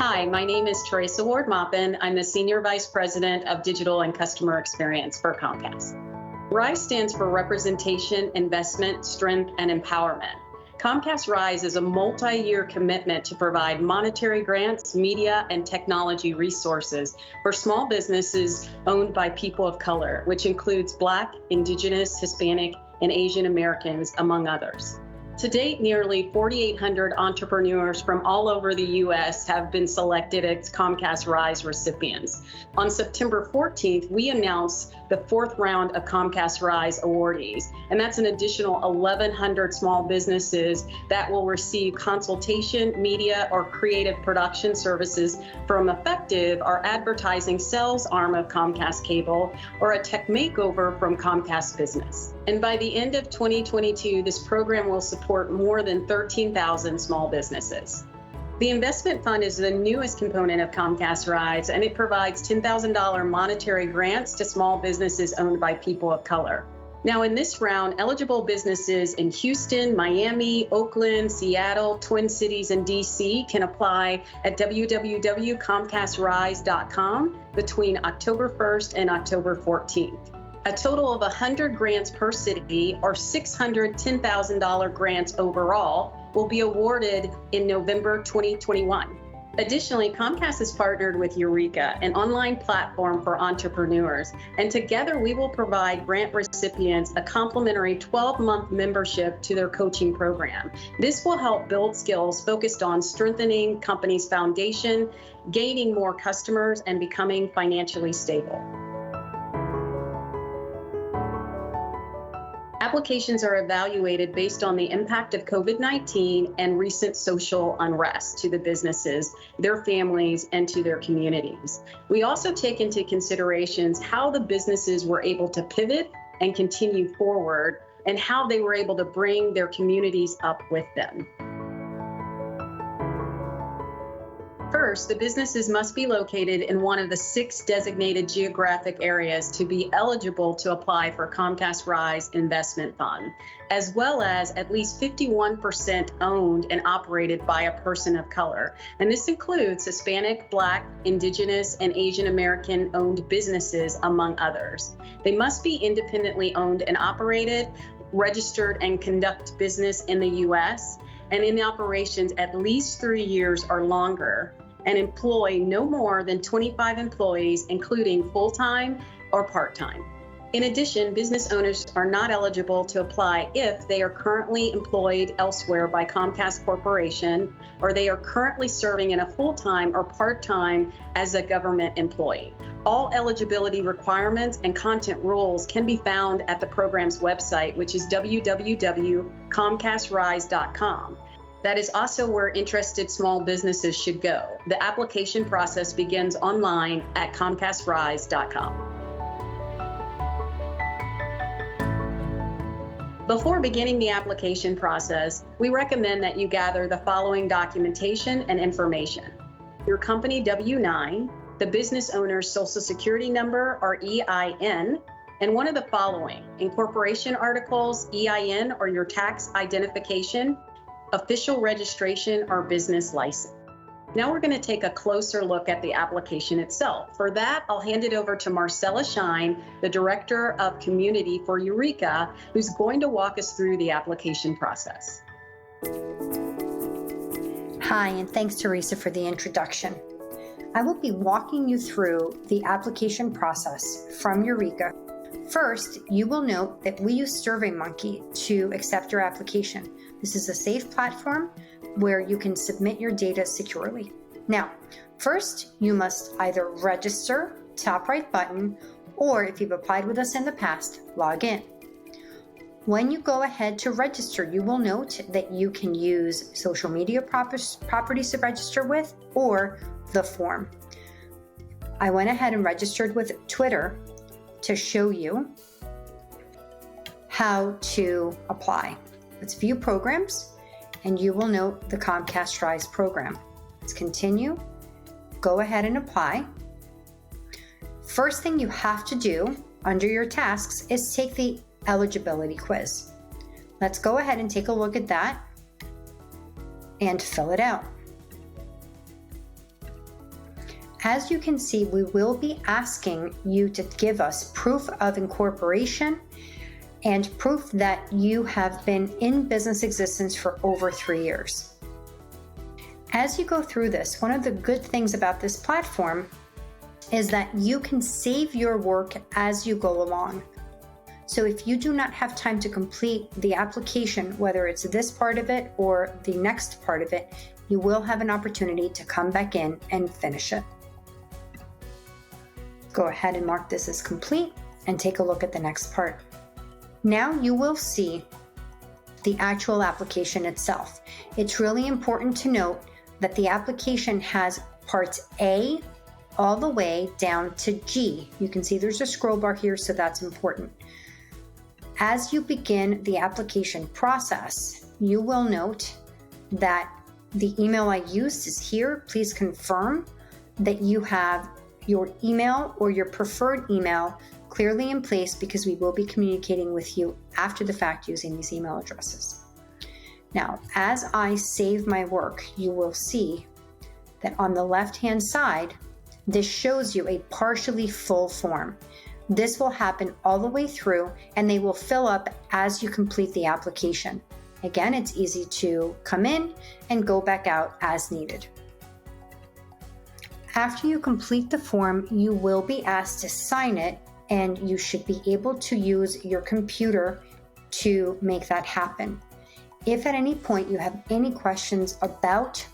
Hi, my name is Teresa Ward-Maupin. I'm the Senior Vice President of Digital and Customer Experience for Comcast. RISE stands for Representation, Investment, Strength, and Empowerment. Comcast RISE is a multi-year commitment to provide monetary grants, media, and technology resources for small businesses owned by people of color, which includes Black, Indigenous, Hispanic, and Asian Americans, among others. To date, nearly 4,800 entrepreneurs from all over the U.S. have been selected as Comcast RISE recipients. On September 14th, we announced the fourth round of Comcast RISE awardees, and that's an additional 1,100 small businesses that will receive consultation, media, or creative production services from Effective, our advertising sales arm of Comcast Cable, or a tech makeover from Comcast Business. And by the end of 2022, this program will support more than 13,000 small businesses. The investment fund is the newest component of Comcast RISE, and it provides $10,000 monetary grants to small businesses owned by people of color. Now, in this round, eligible businesses in Houston, Miami, Oakland, Seattle, Twin Cities, and DC can apply at www.comcastrise.com between October 1st and October 14th. A total of 100 grants per city, or $610,000 grants overall, will be awarded in November 2021. Additionally, Comcast has partnered with Eureka, an online platform for entrepreneurs, and together we will provide grant recipients a complimentary 12-month membership to their coaching program. This will help build skills focused on strengthening companies' foundation, gaining more customers, and becoming financially stable. Applications are evaluated based on the impact of COVID-19 and recent social unrest to the businesses, their families, and to their communities. We also take into considerations how the businesses were able to pivot and continue forward, and how they were able to bring their communities up with them. First, the businesses must be located in one of the 6 designated geographic areas to be eligible to apply for Comcast RISE Investment Fund, as well as at least 51% owned and operated by a person of color. And this includes Hispanic, Black, Indigenous, and Asian American owned businesses, among others. They must be independently owned and operated, registered and conduct business in the U.S., and in operations at least 3 years or longer, and employ no more than 25 employees, including full-time or part-time. In addition, business owners are not eligible to apply if they are currently employed elsewhere by Comcast Corporation, or they are currently serving in a full-time or part-time as a government employee. All eligibility requirements and content rules can be found at the program's website, which is www.comcastrise.com. That is also where interested small businesses should go. The application process begins online at comcastrise.com. Before beginning the application process, we recommend that you gather the following documentation and information: your company W-9, the business owner's Social Security number or EIN, and one of the following: incorporation articles, EIN or your tax identification, official registration or business license. Now we're going to take a closer look at the application itself. For that, I'll hand it over to Marcella Shine, the Director of Community for Eureka, who's going to walk us through the application process. Hi, and thanks, Teresa, for the introduction. I will be walking you through the application process from Eureka. First, you will note that we use SurveyMonkey to accept your application. This is a safe platform where you can submit your data securely. Now, first, you must either register, top right button, or if you've applied with us in the past, log in. When you go ahead to register, you will note that you can use social media properties to register with, or the form. I went ahead and registered with Twitter to show you how to apply. Let's view programs, and you will note the Comcast RISE program. Let's continue. Go ahead and apply. First thing you have to do under your tasks is take the eligibility quiz. Let's go ahead and take a look at that and fill it out. As you can see, we will be asking you to give us proof of incorporation and proof that you have been in business existence for over 3 years. As you go through this, one of the good things about this platform is that you can save your work as you go along. So if you do not have time to complete the application, whether it's this part of it or the next part of it, you will have an opportunity to come back in and finish it. Go ahead and mark this as complete and take a look at the next part. Now you will see the actual application itself. It's really important to note that the application has parts A all the way down to G. You can see there's a scroll bar here, so that's important. As you begin the application process, you will note that the email I used is here. Please confirm that you have your email or your preferred email clearly in place, because we will be communicating with you after the fact using these email addresses. Now, as I save my work, you will see that on the left-hand side, this shows you a partially full form. This will happen all the way through, and they will fill up as you complete the application. Again, it's easy to come in and go back out as needed. After you complete the form, you will be asked to sign it, and you should be able to use your computer to make that happen. If at any point you have any questions about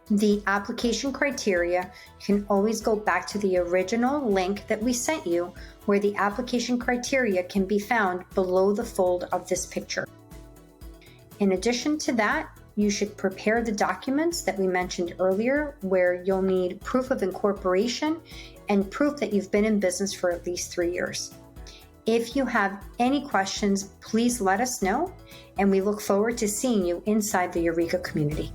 the application criteria, you can always go back to the original link that we sent you, where the application criteria can be found below the fold of this picture. In addition to that, you should prepare the documents that we mentioned earlier, where you'll need proof of incorporation and proof that you've been in business for at least 3 years. If you have any questions, please let us know, and we look forward to seeing you inside the Eureka community.